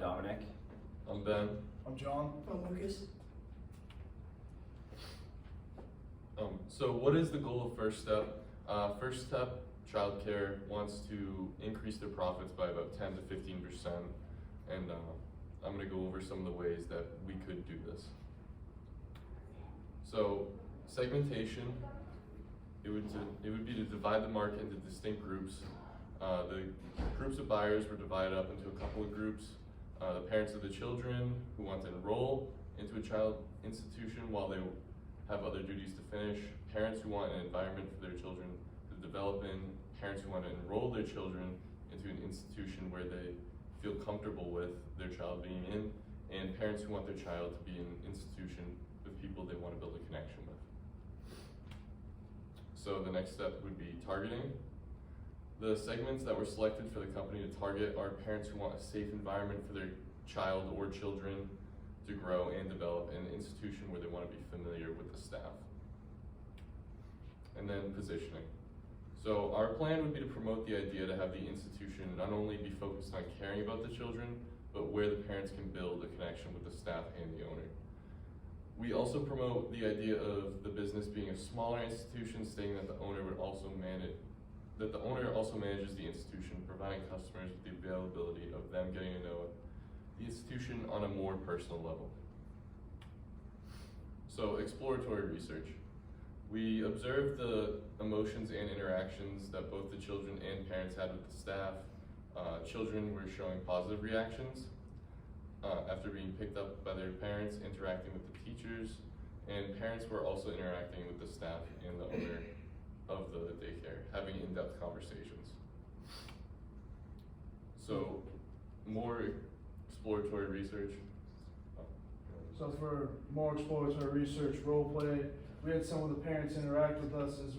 Dominic. I'm Ben. I'm John. I'm Lucas. So what is the goal of First Step? First Step Childcare wants to increase their profits by about 10 to 15%, and I'm going to go over some of the ways that we could do this. So segmentation, it would be to divide the market into distinct groups. The groups of buyers were divided up into a couple of groups. The parents of the children who want to enroll into a child institution while they have other duties to finish, parents who want an environment for their children to develop in, parents who want to enroll their children into an institution where they feel comfortable with their child being in, and parents who want their child to be in an institution with people they want to build a connection with. So the next step would be targeting. The segments that were selected for the company to target are parents who want a safe environment for their child or children to grow and develop in an institution where they want to be familiar with the staff. And then positioning. So our plan would be to promote the idea to have the institution not only be focused on caring about the children, but where the parents can build a connection with the staff and the owner. We also promote the idea of the business being a smaller institution, stating that the owner also manages the institution, providing customers with the availability of them getting to know the institution on a more personal level. So exploratory research. We observed the emotions and interactions that both the children and parents had with the staff. Children were showing positive reactions after being picked up by their parents, interacting with the teachers, and parents were also interacting with the staff and the owner of the daycare, having in-depth conversations. So more exploratory research. So for more exploratory research, role play, we had some of the parents interact with us as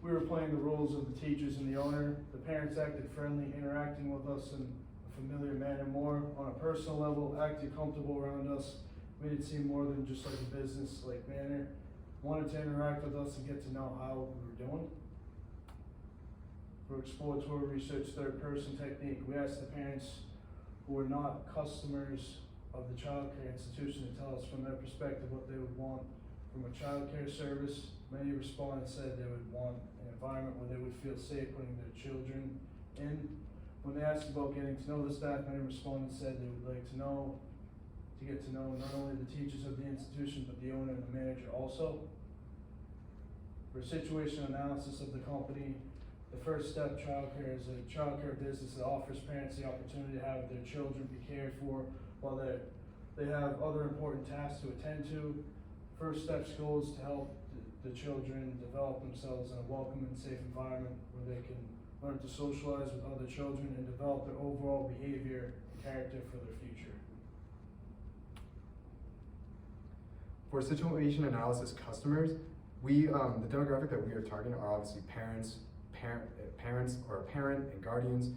we were playing the roles of the teachers and the owner. The parents acted friendly, interacting with us in a familiar manner, more on a personal level, acted comfortable around us, made it seem more than just like a business-like manner. Wanted to interact with us and get to know how we were doing. For exploratory research, third-person technique, we asked the parents who were not customers of the childcare institution to tell us from their perspective what they would want from a childcare service. Many respondents said they would want an environment where they would feel safe putting their children in. When they asked about getting to know the staff, many respondents said they would like to get to know not only the teachers of the institution, but the owner and the manager also. For situation analysis of the company, the First Step Childcare is a childcare business that offers parents the opportunity to have their children be cared for while they have other important tasks to attend to. First Step's goal is to help the children develop themselves in a welcome and safe environment where they can learn to socialize with other children and develop their overall behavior and character for their future. For situation analysis customers, the demographic that we are targeting are obviously parents or parent and guardians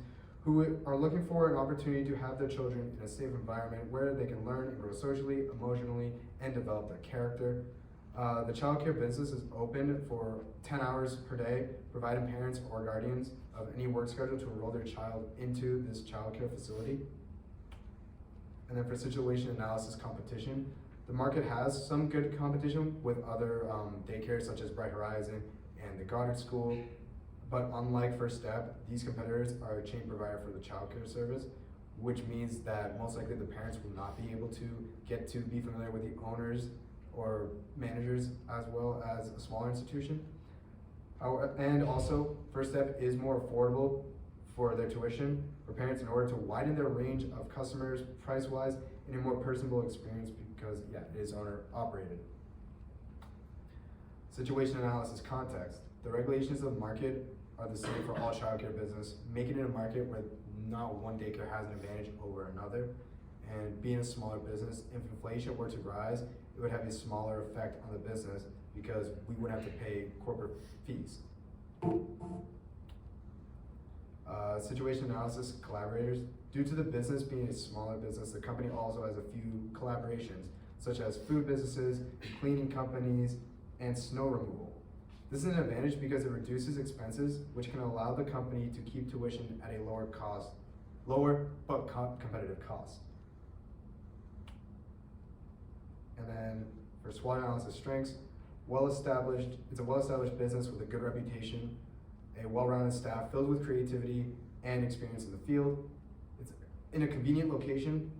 who are looking for an opportunity to have their children in a safe environment where they can learn and grow socially, emotionally, and develop their character. The childcare business is open for 10 hours per day, providing parents or guardians of any work schedule to enroll their child into this childcare facility. And then for situation analysis competition, the market has some good competition with other daycares such as Bright Horizon and the Goddard School, but unlike First Step, these competitors are a chain provider for the childcare service, which means that most likely the parents will not be able to get to be familiar with the owners or managers as well as a smaller institution. And also, First Step is more affordable for their tuition for parents in order to widen their range of customers price-wise in a more personable experience because, yeah, it is owner operated. Situation analysis context. The regulations of the market are the same for all childcare business, making it a market where not one daycare has an advantage over another. And being a smaller business, if inflation were to rise, it would have a smaller effect on the business because we wouldn't have to pay corporate fees. Situation analysis collaborators. Due to the business being a smaller business, the company also has a few collaborations, such as food businesses, cleaning companies, and snow removal. This is an advantage because it reduces expenses, which can allow the company to keep tuition at a lower but competitive cost. And then for SWOT analysis strengths, it's a well-established business with a good reputation, a well-rounded staff filled with creativity and experience in the field. It's in a convenient location.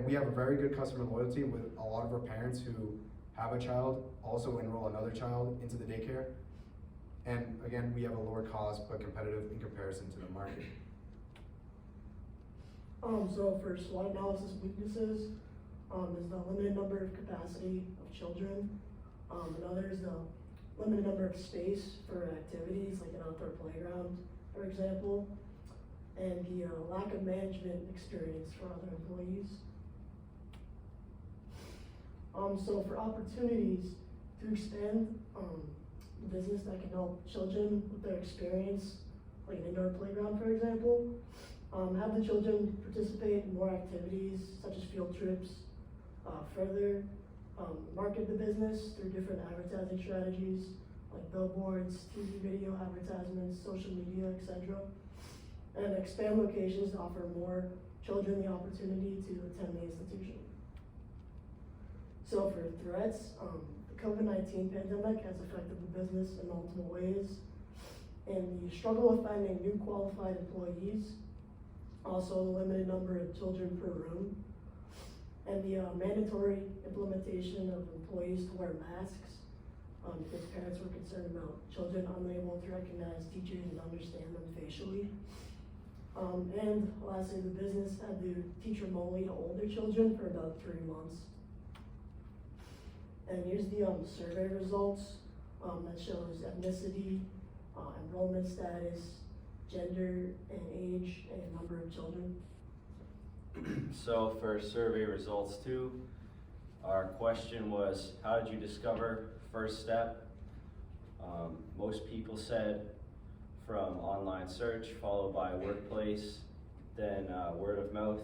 We have a very good customer loyalty with a lot of our parents who have a child also enroll another child into the daycare. And again, we have a lower cost but competitive in comparison to the market. So for SWOT analysis weaknesses, is the limited number of capacity of children. Another is the limited number of space for activities like an outdoor playground, for example, and the lack of management experience for other employees. So for opportunities to expand the business that can help children with their experience, like an indoor playground, for example, have the children participate in more activities such as field trips, further market the business through different advertising strategies like billboards, TV video advertisements, social media, etc. And expand locations to offer more children the opportunity to attend the institution. So for threats, the COVID-19 pandemic has affected the business in multiple ways. And the struggle with finding new qualified employees, also the limited number of children per room, and the mandatory implementation of employees to wear masks because parents were concerned about children unable to recognize teachers and understand them facially. And lastly, the business had to teach remotely to older children for about 3 months. And here's the survey results that shows ethnicity, enrollment status, gender and age, and number of children. So for survey results 2, our question was, how did you discover First Step? Most people said from online search, followed by workplace, then word of mouth,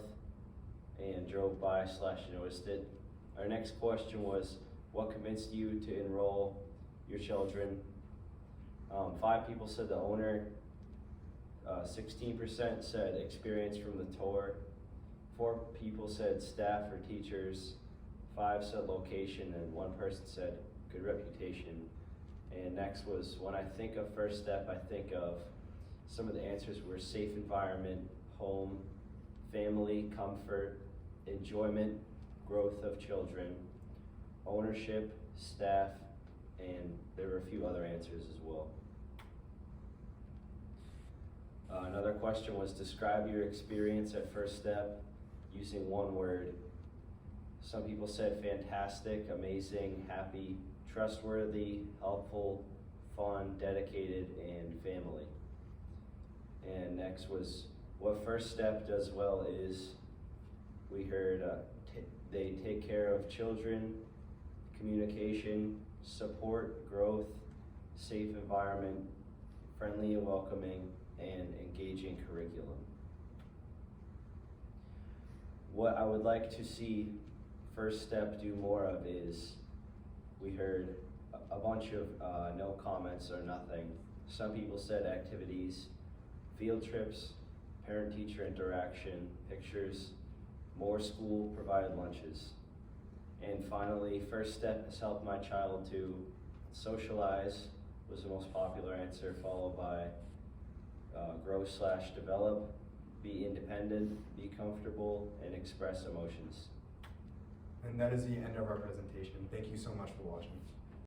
and drove by / noticed it. Our next question was, what convinced you to enroll your children? 5 people said the owner, 16% said experience from the tour, 4 people said staff or teachers, 5 said location, and 1 person said good reputation. And next was, when I think of First Step, I think of some of the answers were safe environment, home, family, comfort, enjoyment, growth of children, ownership, staff, and there were a few other answers as well. Another question was, describe your experience at First Step using 1 word. Some people said fantastic, amazing, happy, trustworthy, helpful, fun, dedicated, and family. And next was, what First Step does well is, we heard they take care of children, communication, support, growth, safe environment, friendly and welcoming, and engaging curriculum. What I would like to see First Step do more of is, we heard a bunch of no comments or nothing. Some people said activities, field trips, parent-teacher interaction, pictures, more school provided lunches. And finally, First Step has helped my child to socialize was the most popular answer, followed by grow / develop, be independent, be comfortable, and express emotions. And that is the end of our presentation. Thank you so much for watching.